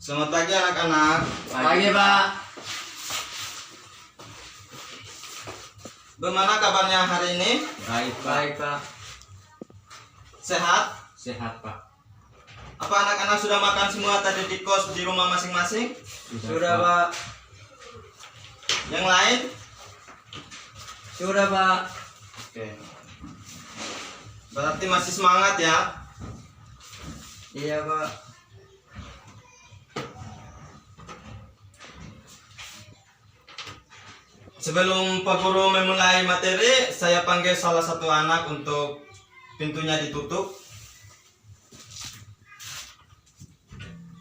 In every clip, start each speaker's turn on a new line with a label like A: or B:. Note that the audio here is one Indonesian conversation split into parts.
A: Selamat pagi anak-anak.
B: Pagi, Pak.
A: Bagaimana kabarnya hari ini?
B: Baik, Pak.
A: Sehat?
B: Sehat, Pak.
A: Apa anak-anak sudah makan semua tadi di kos di rumah masing-masing?
B: Sudah, Pak.
A: Yang lain?
B: Sudah, Pak.
A: Oke. Berarti masih semangat ya?
B: Iya, Pak.
A: Sebelum Pak Guru memulai materi, saya panggil salah satu anak untuk pintunya ditutup.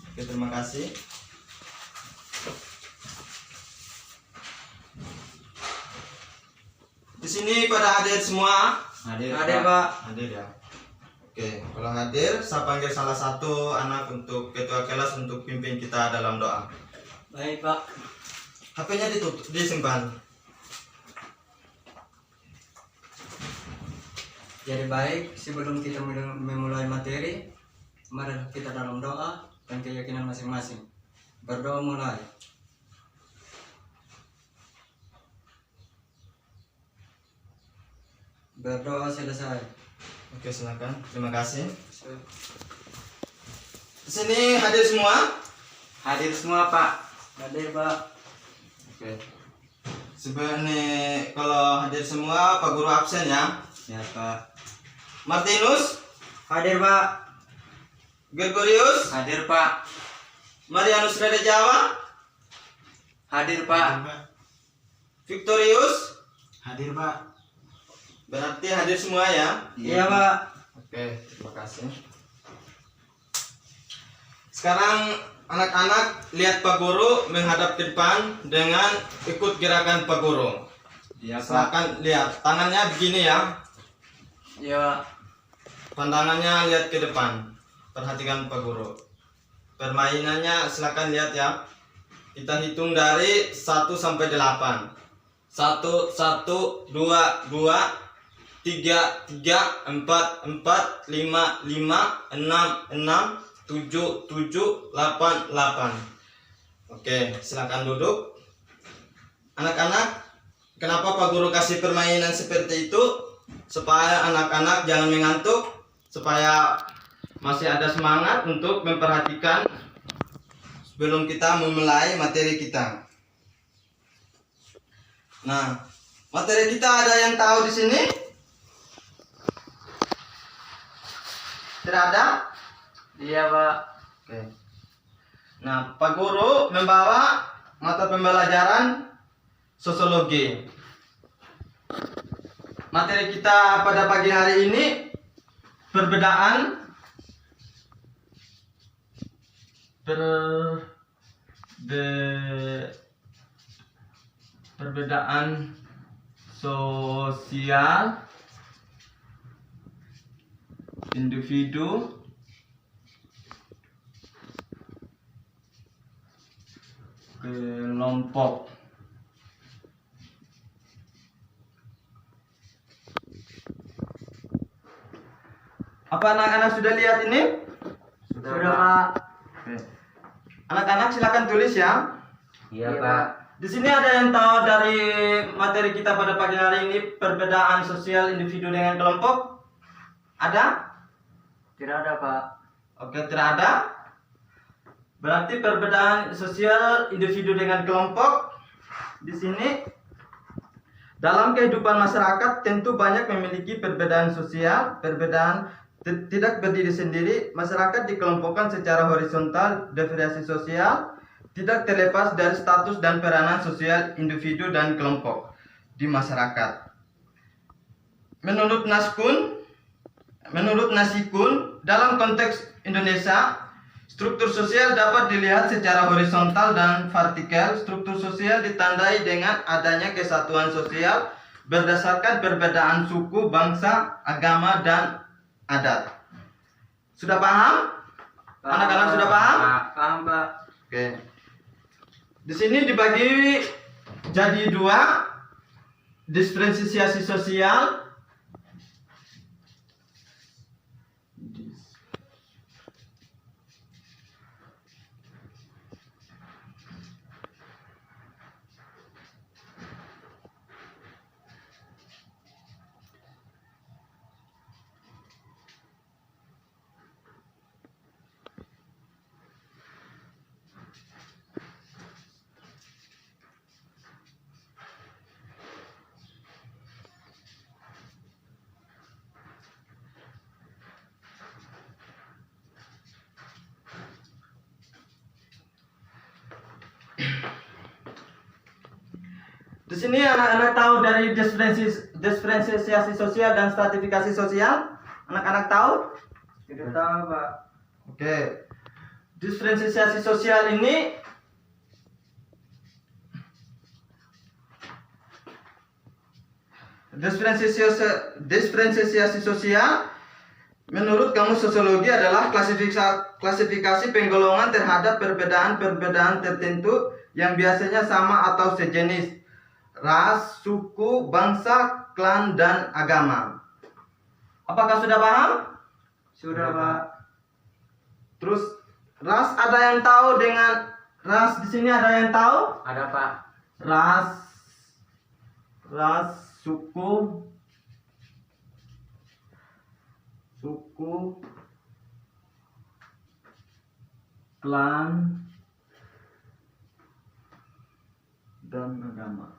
A: Oke, terima kasih. Di sini pada hadir semua?
B: Hadir, Pak.
A: Hadir ya. Oke, kalau hadir, saya panggil salah satu anak untuk ketua kelas untuk pimpin kita dalam doa.
B: Baik, Pak.
A: HP-nya ditutup, disimpan.
B: Jadi baik, sebelum kita memulai materi, mari kita dalam doa dan keyakinan masing-masing. Berdoa mulai. Berdoa selesai.
A: Oke, silakan. Terima kasih. Di sini hadir semua?
B: Hadir semua, Pak. Hadir, Pak.
A: Oke. Sebenarnya kalau hadir semua, Pak Guru absen ya.
B: Ya, Pak.
A: Martinus,
B: Hadir, Pak.
A: Gregorius,
B: Hadir, Pak.
A: Marianus Rede Jawa,
B: Hadir, Pak.
A: Victorius.
B: Hadir, Pak.
A: Berarti hadir semua ya.
B: Iya, Pak.
A: Oke, terima kasih. Sekarang anak-anak lihat Pak Guru menghadap ke depan dengan ikut gerakan Pak Guru.
B: Iya, Pak.
A: Silakan lihat tangannya begini ya.
B: Iya.
A: Pandangannya lihat ke depan. Perhatikan Pak Guru. Permainannya silakan lihat ya. Kita hitung dari 1 sampai 8. 1 1 2 2 3 3 4 4 5 5 6 6 7 7 8 8. Oke, silakan duduk. Anak-anak, kenapa Pak Guru kasih permainan seperti itu? Supaya anak-anak jangan mengantuk, supaya masih ada semangat untuk memperhatikan sebelum kita memulai materi kita. Nah, materi kita ada yang tahu di sini? Tidak ada?
B: Iya, Pak.
A: Oke. Nah, Pak Guru membawa mata pembelajaran sosiologi. Materi kita pada pagi hari ini perbedaan perbedaan sosial individu kelompok. Apa anak-anak sudah lihat ini?
B: Sudah, Pak.
A: Oke. Anak-anak silakan tulis ya.
B: Iya, Pak.
A: Di sini ada yang tahu dari materi kita pada pagi hari ini perbedaan sosial individu dengan kelompok? Ada?
B: Tidak ada, Pak.
A: Oke, tidak ada. Berarti perbedaan sosial individu dengan kelompok di sini dalam kehidupan masyarakat tentu banyak memiliki perbedaan sosial, perbedaan tidak berdiri sendiri. Masyarakat dikelompokkan secara horizontal, diferensiasi sosial tidak terlepas dari status dan peranan sosial individu dan kelompok di masyarakat. Menurut Nasikun, dalam konteks Indonesia, struktur sosial dapat dilihat secara horizontal dan vertikal. Struktur sosial ditandai dengan adanya kesatuan sosial berdasarkan perbedaan suku, bangsa, agama, dan adat. Sudah paham? Anak-anak sudah paham?
B: Paham, Pak.
A: Oke. Di sini dibagi jadi 2, diferensiasi sosial Di sini anak-anak tahu dari diferensiasi sosial dan stratifikasi sosial? Anak-anak tahu?
B: Tidak tahu, Pak.
A: Oke. Diferensiasi sosial ini diferensiasi sosial menurut Kamus Sosiologi adalah klasifikasi penggolongan terhadap perbedaan-perbedaan tertentu yang biasanya sama atau sejenis, ras, suku, bangsa, klan, dan agama. Apakah sudah paham?
B: Sudah, Pak.
A: Terus ras, ada yang tahu dengan ras di sini, ada yang tahu?
B: Ada, Pak.
A: Ras, suku, klan, dan agama.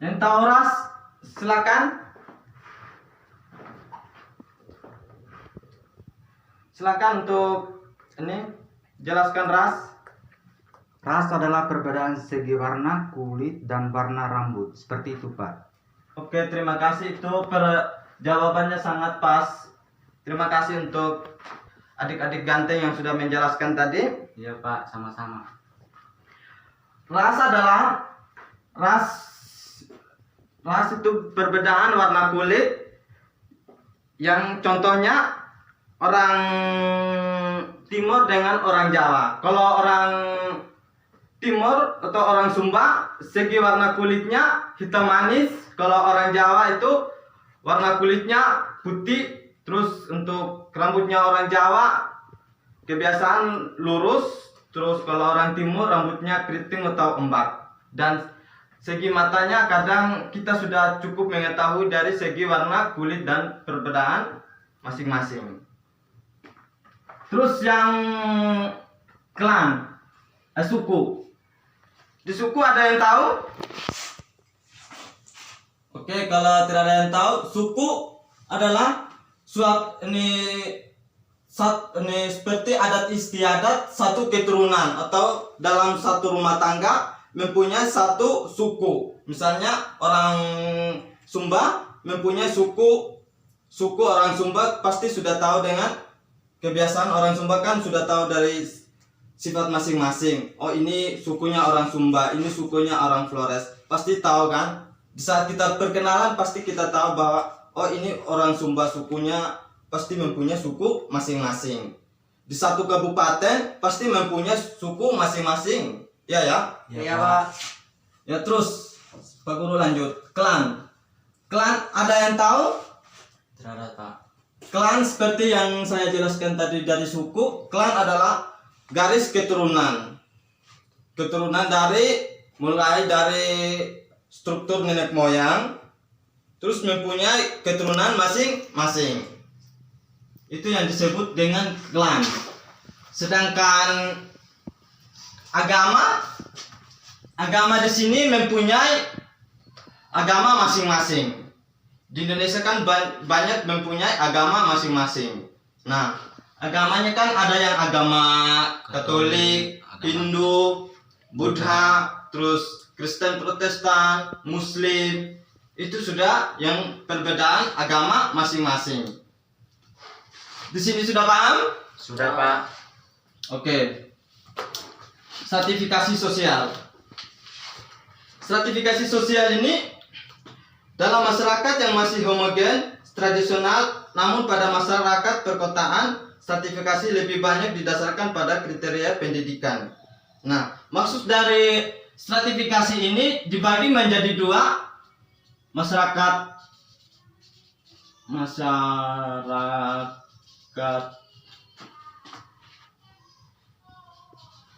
A: Yang tahu ras, silakan. Silakan untuk ini jelaskan ras.
C: Ras adalah perbedaan segi warna, kulit, dan warna rambut. Seperti itu, Pak.
A: Oke, terima kasih. Itu jawabannya sangat pas. Terima kasih untuk adik-adik ganteng yang sudah menjelaskan tadi.
B: Iya, Pak, sama-sama.
A: Ras adalah ras itu perbedaan warna kulit yang contohnya orang Timur dengan orang Jawa. Kalau orang Timur atau orang Sumba, segi warna kulitnya hitam manis. Kalau orang Jawa itu warna kulitnya putih. Terus untuk rambutnya orang Jawa kebiasaan lurus. Terus kalau orang Timur rambutnya keriting atau embak. Dan segi matanya kadang kita sudah cukup mengetahui dari segi warna kulit dan perbedaan masing-masing. Terus yang klan, suku. Di suku ada yang tahu? Oke, kalau tidak ada yang tahu, suku adalah ini seperti adat istiadat satu keturunan atau dalam satu rumah tangga mempunyai satu suku. Misalnya orang Sumba mempunyai suku orang Sumba, pasti sudah tahu dengan kebiasaan orang Sumba, kan sudah tahu dari sifat masing-masing. Oh, ini sukunya orang Sumba, ini sukunya orang Flores. Pasti tahu kan? Di saat kita perkenalan pasti kita tahu bahwa oh, ini orang Sumba, sukunya pasti mempunyai suku masing-masing. Di satu kabupaten pasti mempunyai suku masing-masing. Ya.
B: Iya, Pak.
A: Ya, terus Pak Guru lanjut. Klan ada yang tahu?
B: Tidak ada, Pak.
A: Klan seperti yang saya jelaskan tadi dari suku. Klan adalah garis keturunan mulai dari struktur nenek moyang, terus mempunyai keturunan masing-masing. Itu yang disebut dengan klan. Sedangkan agama di sini mempunyai agama masing-masing. Di Indonesia kan banyak mempunyai agama masing-masing. Nah, agamanya kan ada yang agama Katolik, Hindu, Buddha, terus Kristen, Protestan, Muslim. Itu sudah yang perbedaan agama masing-masing. Di sini sudah paham?
B: Sudah, Pak.
A: Oke. Stratifikasi sosial. Stratifikasi sosial ini dalam masyarakat yang masih homogen, tradisional, namun pada masyarakat perkotaan, stratifikasi lebih banyak didasarkan pada kriteria pendidikan. Nah, maksud dari stratifikasi ini dibagi menjadi dua, masyarakat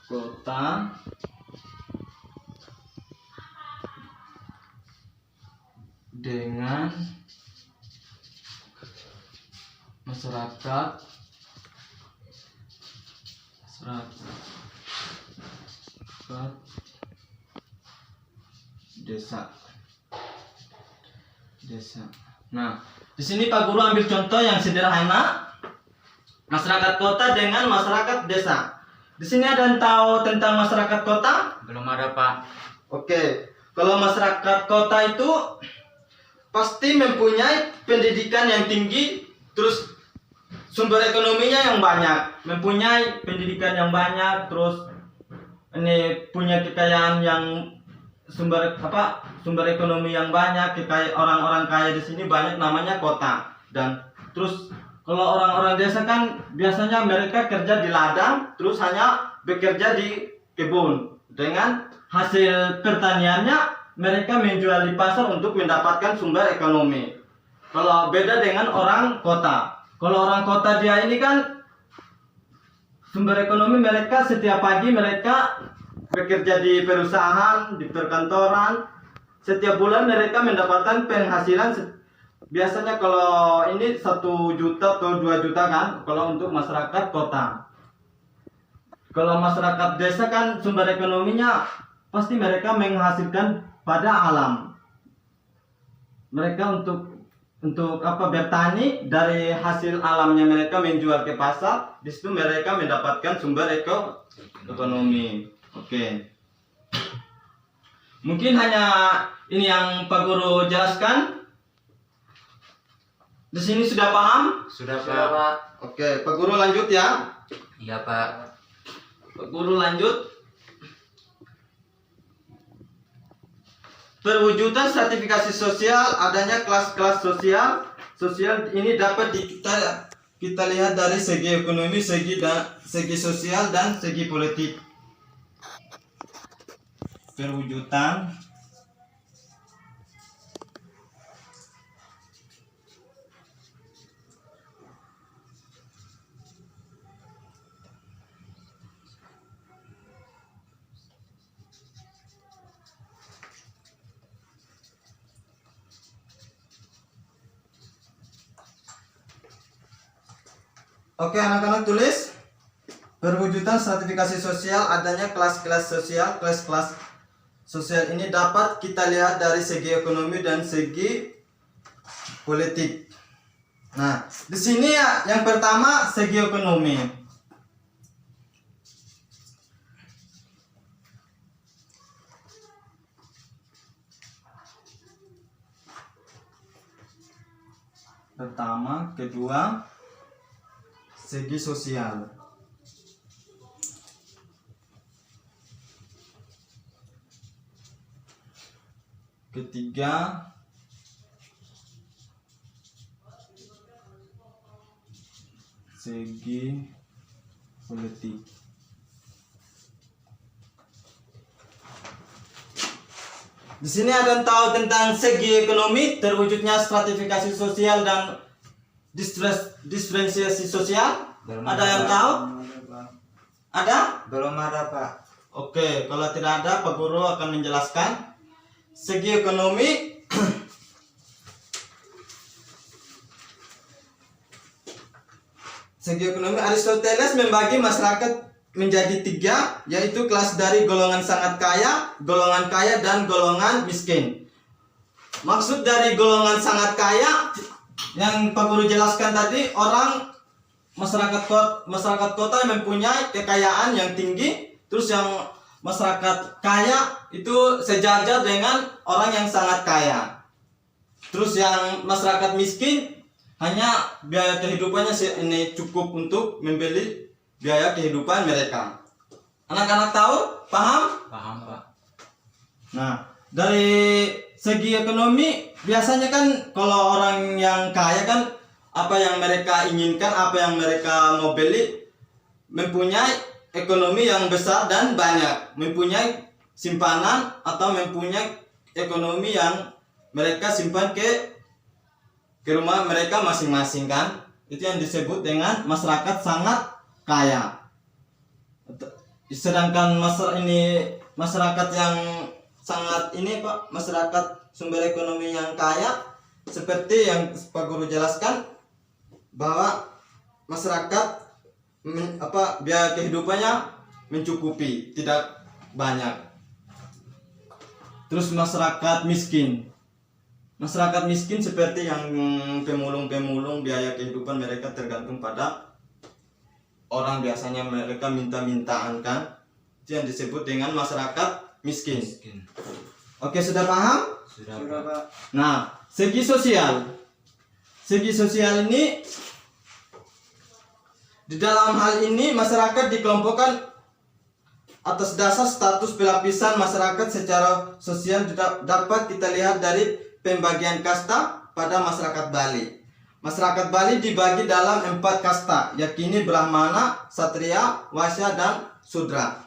A: kota dengan masyarakat desa. Nah, di sini Pak Guru ambil contoh yang sederhana, masyarakat kota dengan masyarakat desa. Di sini ada yang tahu tentang masyarakat kota?
C: Belum ada, Pak.
A: Oke, kalau masyarakat kota itu pasti mempunyai pendidikan yang tinggi, terus sumber ekonominya yang banyak, mempunyai pendidikan yang banyak, terus ini punya kekayaan yang sumber ekonomi yang banyak, orang-orang kaya di sini banyak, namanya kota. Dan terus kalau orang-orang desa kan biasanya mereka kerja di ladang, terus hanya bekerja di kebun. Dengan hasil pertaniannya mereka menjual di pasar untuk mendapatkan sumber ekonomi. Kalau beda dengan orang kota. Kalau orang kota dia ini kan sumber ekonomi mereka setiap pagi mereka bekerja di perusahaan, di perkantoran. Setiap bulan mereka mendapatkan penghasilan biasanya kalau ini 1 juta atau 2 juta kan, kalau untuk masyarakat kota. Kalau masyarakat desa kan sumber ekonominya pasti mereka menghasilkan pada alam. Mereka untuk bertani, dari hasil alamnya mereka menjual ke pasar, di situ mereka mendapatkan sumber ekonomi. Oke. Mungkin hanya ini yang Pak Guru jelaskan. Di sini sudah paham?
C: Sudah, Pak.
A: Oke, Pak Guru lanjut ya.
C: Iya, Pak.
A: Pak Guru lanjut. Perwujudan stratifikasi sosial, adanya kelas-kelas sosial ini dapat kita lihat dari segi ekonomi, segi sosial dan segi politik. Perwujudan Oke, anak-anak tulis. Perwujudan stratifikasi sosial, adanya kelas-kelas sosial ini dapat kita lihat dari segi ekonomi dan segi politik. Nah, di sini ya yang pertama segi ekonomi. Pertama, kedua, segi sosial. Ketiga, segi politik. Di sini ada yang tahu tentang segi ekonomi, terwujudnya stratifikasi sosial dan diferensiasi sosial? Ada yang tahu? Ada?
C: Belum ada, Pak.
A: Oke, kalau tidak ada, Pak Guru akan menjelaskan. Segi ekonomi Aristoteles membagi masyarakat menjadi 3, yaitu kelas dari golongan sangat kaya, golongan kaya, dan golongan miskin. Maksud dari golongan sangat kaya yang Pak Guru jelaskan tadi, orang masyarakat kota yang mempunyai kekayaan yang tinggi, terus yang masyarakat kaya itu sejajar dengan orang yang sangat kaya. Terus yang masyarakat miskin hanya biaya kehidupannya ini cukup untuk membeli biaya kehidupan mereka. Anak-anak tahu? Paham?
C: Paham, Pak.
A: Nah, dari segi ekonomi biasanya kan kalau orang yang kaya kan apa yang mereka inginkan, apa yang mereka mau beli, mempunyai ekonomi yang besar dan banyak, mempunyai simpanan atau mempunyai ekonomi yang mereka simpan ke rumah mereka masing-masing kan. Itu yang disebut dengan masyarakat sangat kaya. Sedangkan masyarakat yang sangat Pak, masyarakat sumber ekonomi yang kaya, seperti yang Pak Guru jelaskan bahwa masyarakat biaya kehidupannya mencukupi, tidak banyak. Terus masyarakat miskin Masyarakat miskin seperti yang pemulung-pemulung, biaya kehidupan mereka tergantung pada orang, biasanya mereka minta-mintaan kan. Itu yang disebut dengan masyarakat miskin. Oke, sudah paham?
C: Sudah,
B: Pak.
A: Nah, segi sosial. Segi sosial ini, di dalam hal ini masyarakat dikelompokkan atas dasar status pelapisan masyarakat secara sosial. Dapat kita lihat dari pembagian kasta pada masyarakat Bali. Masyarakat Bali dibagi dalam 4 kasta, yakni Brahmana, Satria, Waisya, dan Sudra.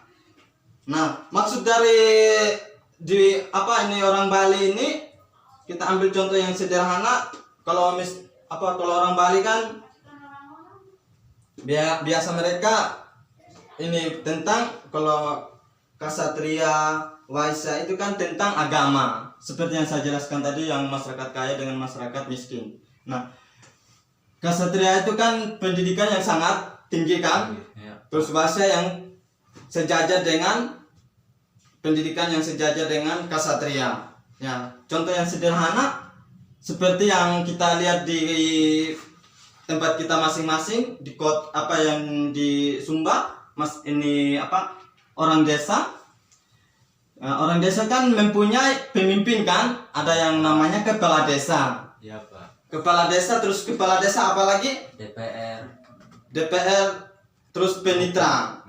A: Nah, maksud dari orang Bali ini, kita ambil contoh yang sederhana. Kalau orang Bali kan biasa mereka ini tentang, kalau Kasatria, Waisya itu kan tentang agama. Seperti yang saya jelaskan tadi, yang masyarakat kaya dengan masyarakat miskin. Nah, Kasatria itu kan pendidikan yang sangat tinggi kan. Terus Waisya yang sejajar dengan pendidikan yang sejajar dengan Kasatria. Ya, contoh yang sederhana seperti yang kita lihat di tempat kita masing-masing, di di Sumba, orang desa. Orang desa kan mempunyai pemimpin kan, ada yang namanya kepala desa.
C: Ya, Pak.
A: Kepala desa, terus kepala desa apa lagi? DPR, terus penitra,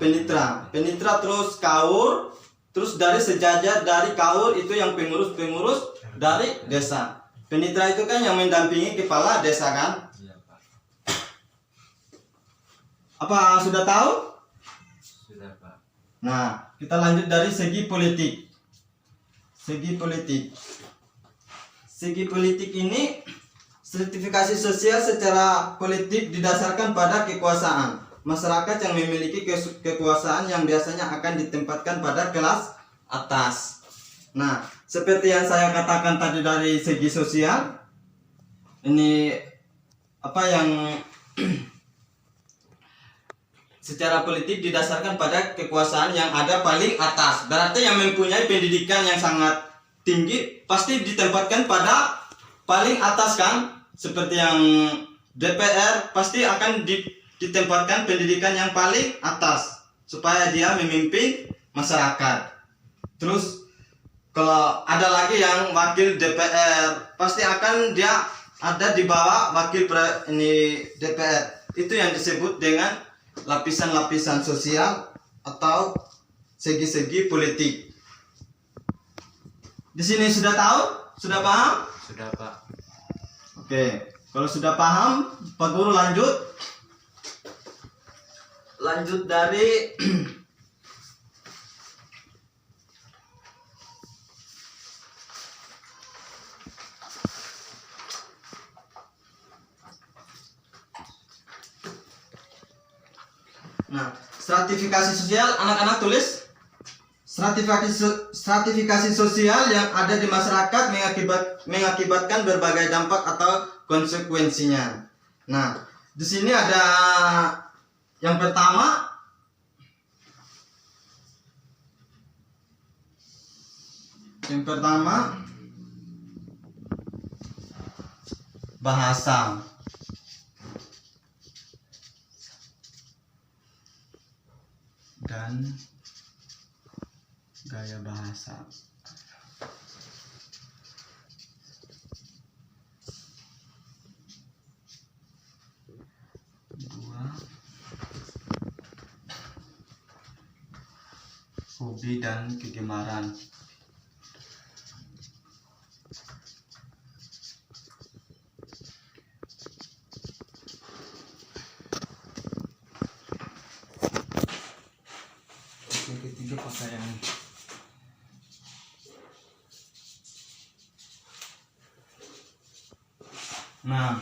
A: terus kaur, terus dari sejajar dari kaur itu yang pengurus dari desa. Penitra itu kan yang mendampingi kepala desa kan?
C: Iya, Pak.
A: Apa sudah tahu?
C: Sudah, Pak.
A: Nah, kita lanjut dari segi politik. Segi politik ini, stratifikasi sosial secara politik didasarkan pada kekuasaan. Masyarakat yang memiliki kekuasaan yang biasanya akan ditempatkan pada kelas atas. Nah, seperti yang saya katakan tadi dari segi sosial, ini secara politik didasarkan pada kekuasaan yang ada paling atas. Berarti yang mempunyai pendidikan yang sangat tinggi pasti ditempatkan pada paling atas kan? Seperti yang DPR pasti akan ditempatkan pendidikan yang paling atas supaya dia memimpin masyarakat. Terus kalau ada lagi yang wakil DPR, pasti akan dia ada di bawah wakil DPR. Itu yang disebut dengan lapisan-lapisan sosial atau segi-segi politik. Di sini sudah tahu? Sudah paham?
C: Sudah, Pak.
A: Oke, kalau sudah paham, Pak Guru lanjut. Lanjut dari Nah, stratifikasi sosial, anak-anak tulis. Stratifikasi sosial yang ada di masyarakat mengakibatkan berbagai dampak atau konsekuensinya. Nah, di sini ada yang pertama, bahasa. Dan gaya bahasa. Dua, hobi dan kegemaran.
B: Ketiga pakaian.
A: Nah,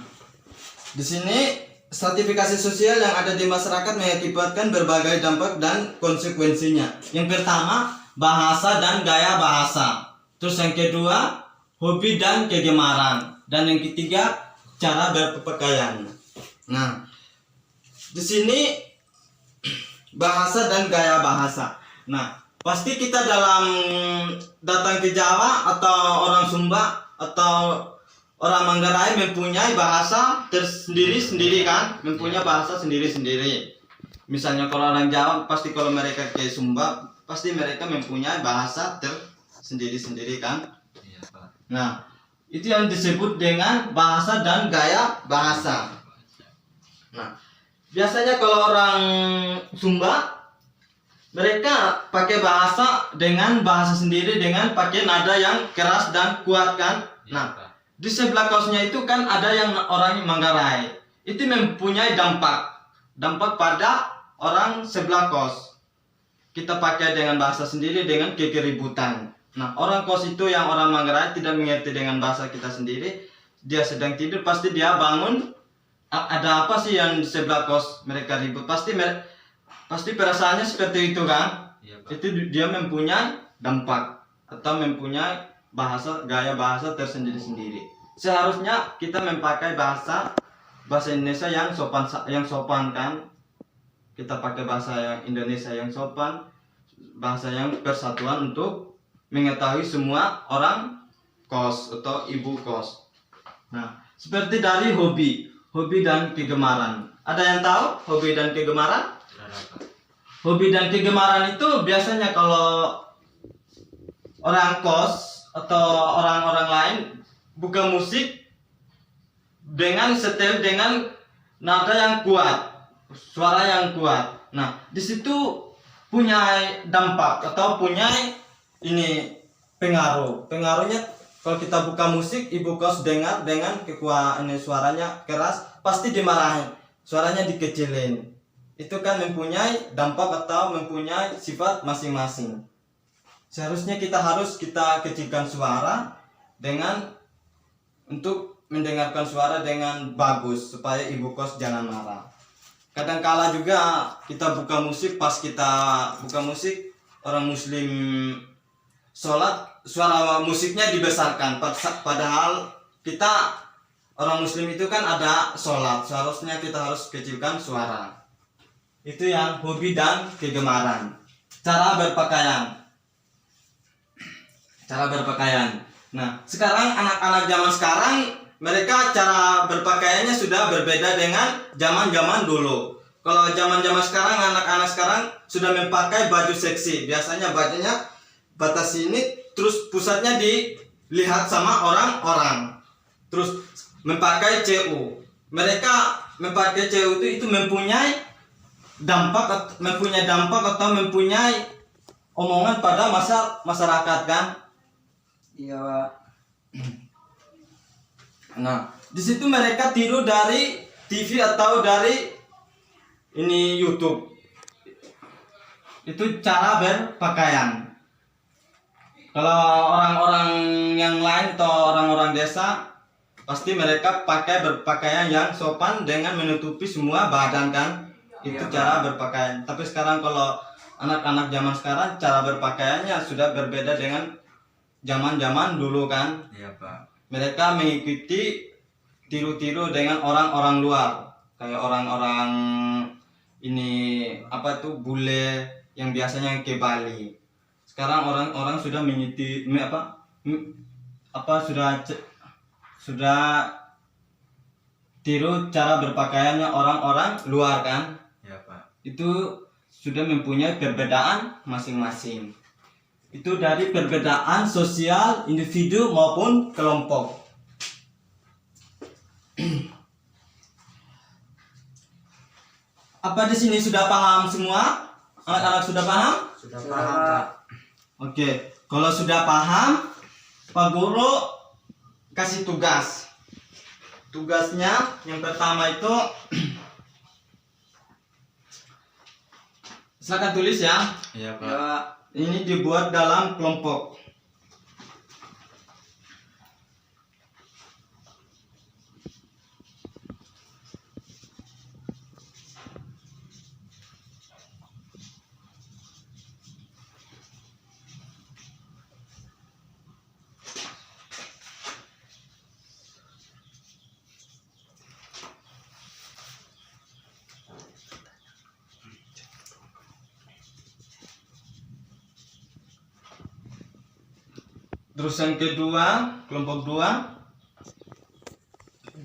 A: di sini stratifikasi sosial yang ada di masyarakat mengakibatkan berbagai dampak dan konsekuensinya. Yang pertama, bahasa dan gaya bahasa. Terus yang kedua, hobi dan kegemaran. Dan yang ketiga, cara berpakaian. Nah, di sini bahasa dan gaya bahasa. Nah, pasti kita dalam datang ke Jawa atau orang Sumba atau orang Manggarai mempunyai bahasa tersendiri-sendiri kan, mempunyai bahasa sendiri-sendiri. Misalnya kalau orang Jawa pasti kalau mereka ke Sumba pasti mereka mempunyai bahasa tersendiri-sendiri kan.
B: Iya, Pak.
A: Nah, itu yang disebut dengan bahasa dan gaya bahasa. Nah, biasanya kalau orang Sumba mereka pakai bahasa dengan bahasa sendiri dengan pakai nada yang keras dan kuat kan. Nah, di sebelah kaosnya itu kan ada yang orang Manggarai. Itu mempunyai dampak pada orang sebelah kos. Kita pakai dengan bahasa sendiri dengan kekeributan. Nah, orang kos itu yang orang Manggarai tidak mengerti dengan bahasa kita sendiri. Dia sedang tidur pasti dia bangun. Ada apa sih yang di sebelah kos mereka ribut? Pasti perasaannya seperti itu kan?
B: Iya, Pak.
A: Itu dia mempunyai dampak atau mempunyai gaya bahasa tersendiri-sendiri. Seharusnya kita memakai bahasa Indonesia yang sopan kan? Kita pakai bahasa yang Indonesia yang sopan, bahasa yang persatuan untuk mengetahui semua orang kos atau ibu kos. Nah, seperti dari hobi dan kegemaran. Ada yang tahu hobi dan kegemaran? Hobi dan kegemaran itu biasanya kalau orang kos atau orang-orang lain buka musik dengan setel dengan nada yang kuat, suara yang kuat. Nah, di situ punya dampak atau punya ini pengaruh. Pengaruhnya kalau kita buka musik, ibu kos dengar dengan kekuatan ini suaranya keras, pasti dimarahin, suaranya dikecilin. Itu kan mempunyai dampak atau mempunyai sifat masing-masing. Seharusnya kita kecilkan suara untuk mendengarkan suara dengan bagus supaya ibu kos jangan marah. Kadangkala juga kita buka musik, pas kita buka musik orang muslim sholat, suara musiknya dibesarkan, padahal kita orang muslim itu kan ada sholat, seharusnya kita harus kecilkan suara. Itu yang hobi dan kegemaran. Cara berpakaian. Nah, sekarang anak-anak zaman sekarang mereka cara berpakaiannya sudah berbeda dengan zaman-zaman dulu. Kalau zaman-zaman sekarang anak-anak sekarang sudah memakai baju seksi. Biasanya bajunya batas sini terus pusatnya dilihat sama orang-orang. Terus memakai CU. Mereka memakai CU itu mempunyai dampak atau mempunyai omongan pada masyarakat kan?
C: Iya, Pak.
A: Nah, di situ mereka tiru dari TV atau dari ini YouTube. Itu cara berpakaian. Kalau orang-orang yang lain atau orang-orang desa pasti mereka berpakaian yang sopan dengan menutupi semua badan kan? Itu cara berpakaian. Tapi sekarang kalau anak-anak zaman sekarang cara berpakaiannya sudah berbeda dengan zaman-zaman dulu kan?
B: Iya, Pak.
A: Mereka mengikuti tiru-tiru dengan orang-orang luar, kayak orang-orang ini bule yang biasanya ke Bali. Sekarang orang-orang sudah mengikuti sudah tiru cara berpakaiannya orang-orang luar kan?
B: Iya, Pak.
A: Itu sudah mempunyai perbedaan masing-masing. Itu dari perbedaan sosial individu maupun kelompok. Apa di sini sudah paham semua? Anak-anak sudah paham?
C: Sudah paham, Pak.
A: Oke, kalau sudah paham, Pak Guru kasih tugas. Tugasnya yang pertama itu silakan tulis ya.
B: Iya, Pak.
C: Ya,
A: Ini dibuat dalam kelompok. Terus yang kedua, kelompok 2,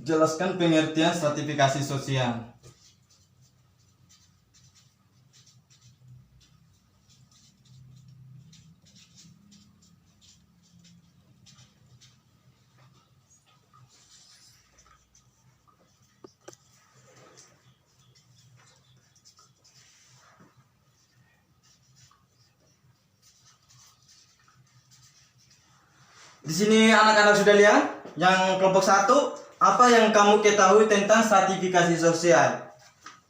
A: Jelaskan pengertian stratifikasi sosial. Di sini anak-anak sudah lihat yang kelompok 1, apa yang kamu ketahui tentang stratifikasi sosial?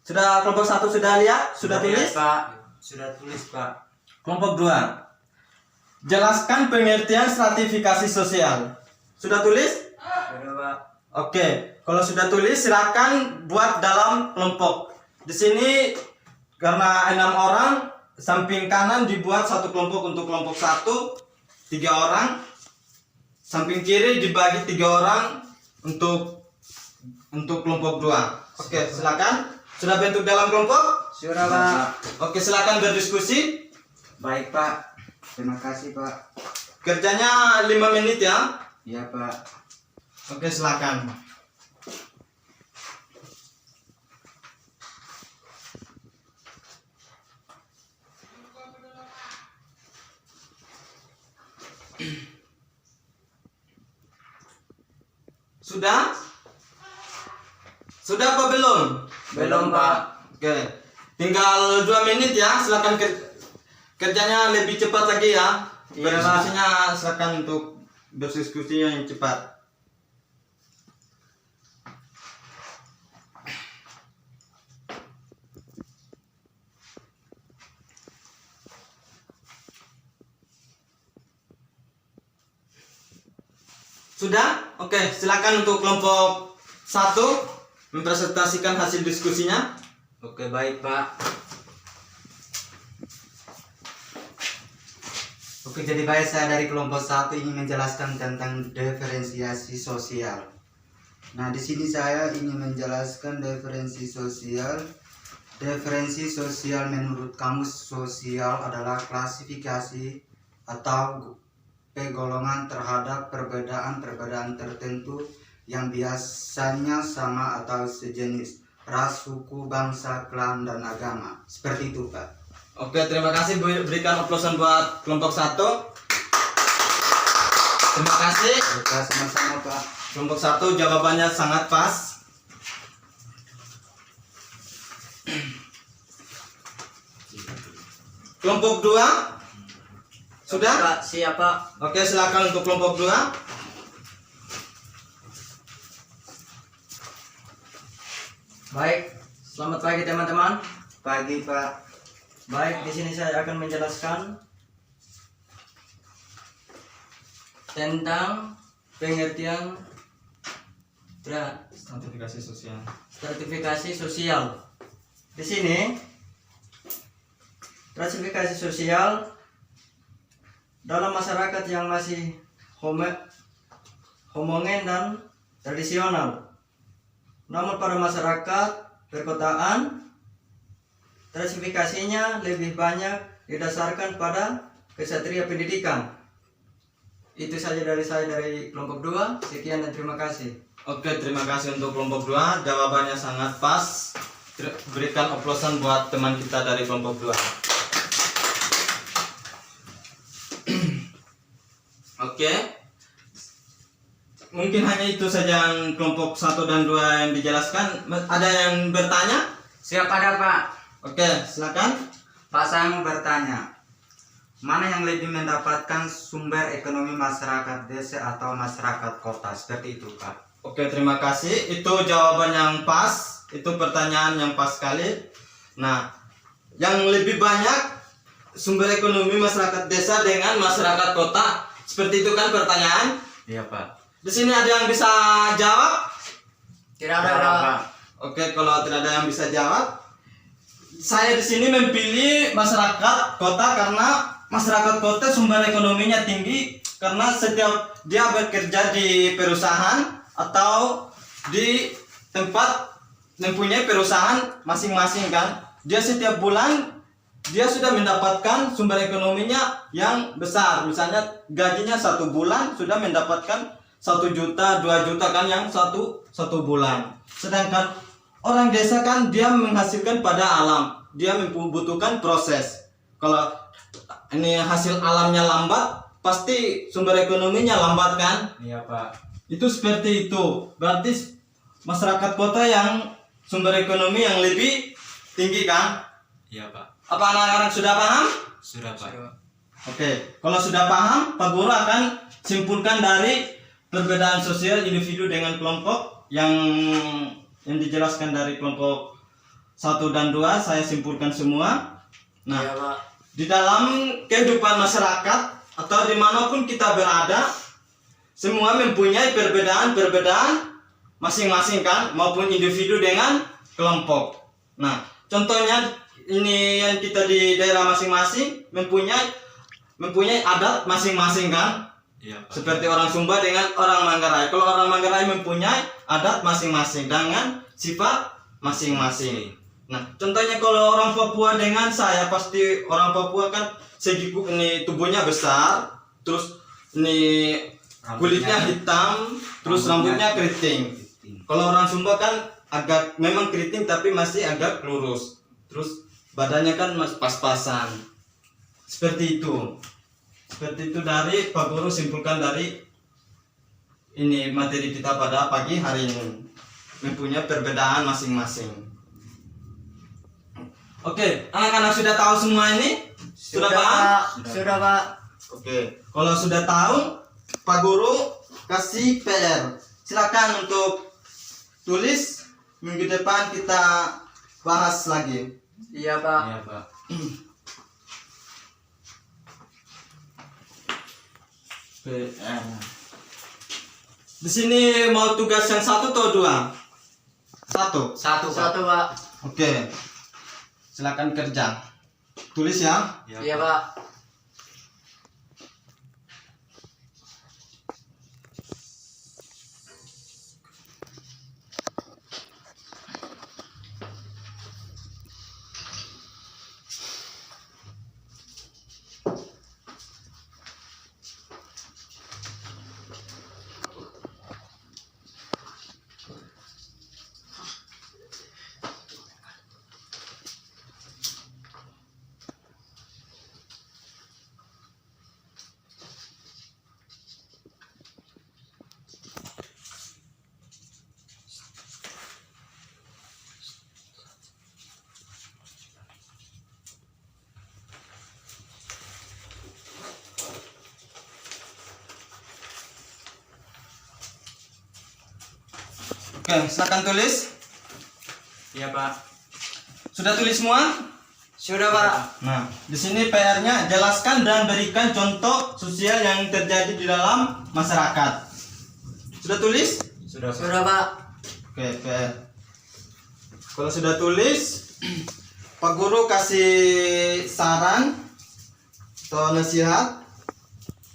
A: Sudah kelompok 1 sudah lihat? Sudah tulis?
B: Pak. Sudah tulis, Pak.
A: Kelompok 2. Jelaskan pengertian stratifikasi sosial. Sudah tulis?
B: Sudah, Pak.
A: Oke, kalau sudah tulis silakan buat dalam kelompok. Di sini karena 6 orang, samping kanan dibuat satu kelompok untuk kelompok 1, 3 orang. Samping kiri dibagi 3 orang untuk kelompok 2. Oke, silakan. Sudah bentuk dalam kelompok?
C: Sudah, Pak.
A: Oke, silakan berdiskusi.
C: Baik, Pak. Terima kasih, Pak.
A: Kerjanya 5 menit ya.
C: Iya, Pak.
A: Oke, silakan. Sudah? Sudah apa belum?
B: Belum, Pak.
A: Oke. Tinggal 2 menit ya. Silakan kerjanya lebih cepat lagi ya.
B: Iya,
A: Berdiskusinya silakan untuk berdiskusinya yang cepat. Sudah? Oke, silakan untuk kelompok 1 mempresentasikan hasil diskusinya.
B: Oke, baik, Pak.
C: Oke, jadi baik, saya dari kelompok 1 ingin menjelaskan tentang diferensiasi sosial. Nah, di sini saya ingin menjelaskan diferensi sosial. Diferensi sosial menurut Kamus Sosial adalah klasifikasi atau penggolongan terhadap perbedaan-perbedaan tertentu yang biasanya sama atau sejenis, ras, suku, bangsa, klan, dan agama. Seperti itu, Pak.
A: Oke, terima kasih. Berikan aplausan buat kelompok 1. Terima kasih.
C: Oke, sama-sama, Pak.
A: Kelompok 1 jawabannya sangat pas. Kelompok 2 sudah?
B: Pak, siap, Pak.
A: Oke, silakan untuk kelompok 2.
B: Baik. Selamat pagi, teman-teman.
C: Pagi, Pak.
B: Baik, di sini saya akan menjelaskan tentang pengertian
A: Stratifikasi sosial.
B: stratifikasi sosial. Di sini stratifikasi sosial dalam masyarakat yang masih homogen dan tradisional. Namun pada masyarakat perkotaan, stratifikasinya lebih banyak didasarkan pada kesatria pendidikan. Itu saja dari saya dari kelompok 2. Sekian dan terima kasih.
A: Oke, terima kasih untuk kelompok 2. Jawabannya sangat pas. Berikan aplausan buat teman kita dari kelompok 2. Oke. Mungkin hanya itu saja yang kelompok 1 dan 2 yang dijelaskan. Ada yang bertanya?
C: Siap ada, Pak.
A: Oke, silakan.
C: Pak, saya mau bertanya. Mana yang lebih mendapatkan sumber ekonomi, masyarakat desa atau masyarakat kota? Seperti itu, Pak.
A: Oke, terima kasih. Itu jawaban yang pas. Itu pertanyaan yang pas sekali. Nah, yang lebih banyak sumber ekonomi masyarakat desa dengan masyarakat kota. Seperti itu kan pertanyaan?
C: Iya, Pak.
A: Di sini ada yang bisa jawab?
B: Tidak ada, Pak.
A: Oke, kalau tidak ada yang bisa jawab, saya di sini memilih masyarakat kota karena masyarakat kota sumber ekonominya tinggi karena setiap dia bekerja di perusahaan atau di tempat mempunyai perusahaan masing-masing kan. Dia setiap bulan dia sudah mendapatkan sumber ekonominya yang besar. Misalnya gajinya 1 bulan sudah mendapatkan 1 juta, 2 juta kan yang satu bulan. Sedangkan orang desa kan dia menghasilkan pada alam, dia membutuhkan proses. Kalau ini hasil alamnya lambat, pasti sumber ekonominya lambat kan?
B: Iya Pak.
A: Itu seperti itu. Berarti masyarakat kota yang sumber ekonomi yang lebih tinggi kan?
B: Iya Pak.
A: Apa anak-anak sudah paham?
B: Sudah Pak.
A: Oke, kalau sudah paham, Pak Guru akan simpulkan dari perbedaan sosial individu dengan kelompok yang dijelaskan dari kelompok 1 dan 2, saya simpulkan semua. Nah,
B: Iya Pak.
A: di dalam kehidupan masyarakat atau dimanapun kita berada, semua mempunyai perbedaan masing-masing kan, maupun individu dengan kelompok. Nah, contohnya ini yang kita di daerah masing-masing mempunyai adat masing-masing kan.
B: Iya Pak.
A: Seperti orang Sumba dengan orang Manggarai. Kalau orang Manggarai mempunyai adat masing-masing dengan sifat masing-masing. Nah, contohnya kalau orang Papua dengan saya, pasti orang Papua kan segiku ini tubuhnya besar, terus ini kulitnya hitam, terus rambutnya keriting. Kalau orang Sumba kan agak memang keriting tapi masih agak lurus. Terus badannya kan masih pas-pasan. Seperti itu. Seperti itu dari Pak Guru simpulkan dari ini materi kita pada pagi hari ini. Mempunyai perbedaan masing-masing. Oke, anak-anak sudah tahu semua ini? Sudah paham?
B: Sudah Pak.
A: Oke, kalau sudah tahu, Pak Guru kasih PR. Silakan untuk tulis, minggu depan kita bahas lagi.
B: Iya Pak. Iya Pak.
A: PR. Di sini mau tugas yang 1 atau 2? 1.
B: Satu Pak.
A: Oke. Silakan kerja. Tulis ya.
B: Iya Pak.
A: Oke, silakan tulis.
B: Iya Pak.
A: Sudah tulis semua?
B: Sudah Pak.
A: Nah, di sini PR-nya jelaskan dan berikan contoh sosial yang terjadi di dalam masyarakat. Sudah tulis?
B: Sudah Pak.
A: Oke, PR. Kalau sudah tulis, Pak Guru kasih saran atau nasihat.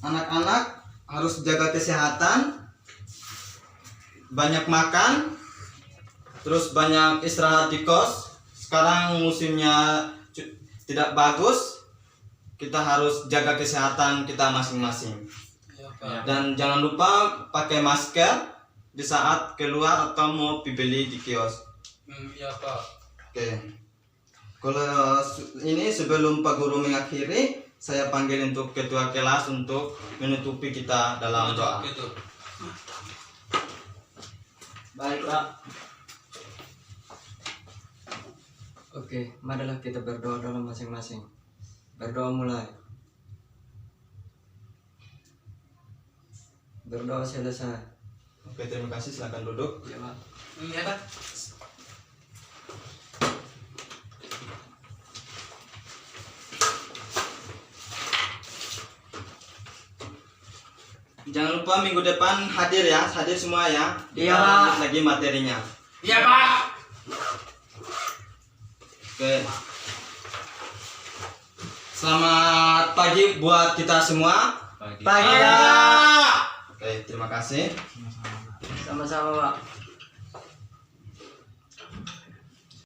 A: Anak-anak harus jaga kesehatan, banyak makan, terus banyak istirahat di kos. Sekarang musimnya tidak bagus, kita harus jaga kesehatan kita masing-masing. Dan jangan lupa pakai masker di saat keluar atau mau beli di kios.
B: Iya Pak.
A: Oke. Kalau ini sebelum Pak Guru mengakhiri, saya panggil untuk ketua kelas untuk menutupi kita dalam doa.
B: Baik Pak. Oke, marilah kita berdoa dalam masing-masing. Berdoa mulai. Berdoa selesai.
A: Oke, terima kasih. Silakan duduk.
B: Iya Pak.
D: Iya Pak.
A: Jangan lupa minggu depan hadir ya, hadir semua ya.
B: Iya,
A: Kita
B: Pak.
A: lanjut lagi materinya.
D: Iya Pak.
A: Oke. Selamat pagi buat kita semua.
B: Pagi.
A: Pagi. Oke, terima kasih.
B: Sama-sama Pak.